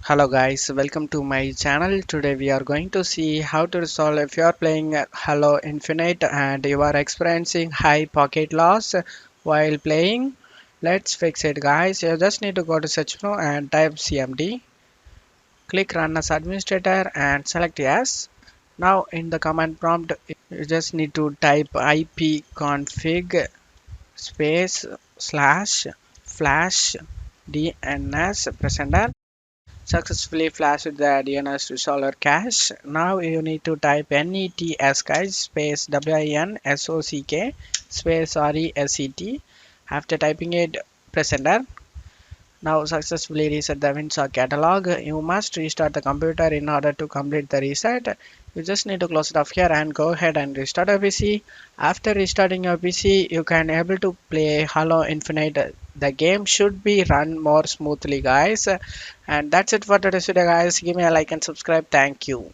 Hello guys, welcome to my channel. Today we are going to see how to resolve if you are playing Halo Infinite and you are experiencing high pocket loss while playing. Let's fix it guys. You just need to go to search menu and type cmd. Click run as administrator and select yes. Now in the command prompt you just need to type ipconfig space slash flash dns press enter. Successfully flashed the DNS resolver cache. Now you need to type NETS guys space WINSOCK space RESET. After typing it, press enter. Now successfully reset the WinSock catalog. You must restart the computer in order to complete the reset. You just need to close it off here and go ahead and restart your PC. After restarting your PC, you can able to play Halo Infinite. The game should be run more smoothly guys. And that's it for today's video guys. Give me a like and subscribe. Thank you.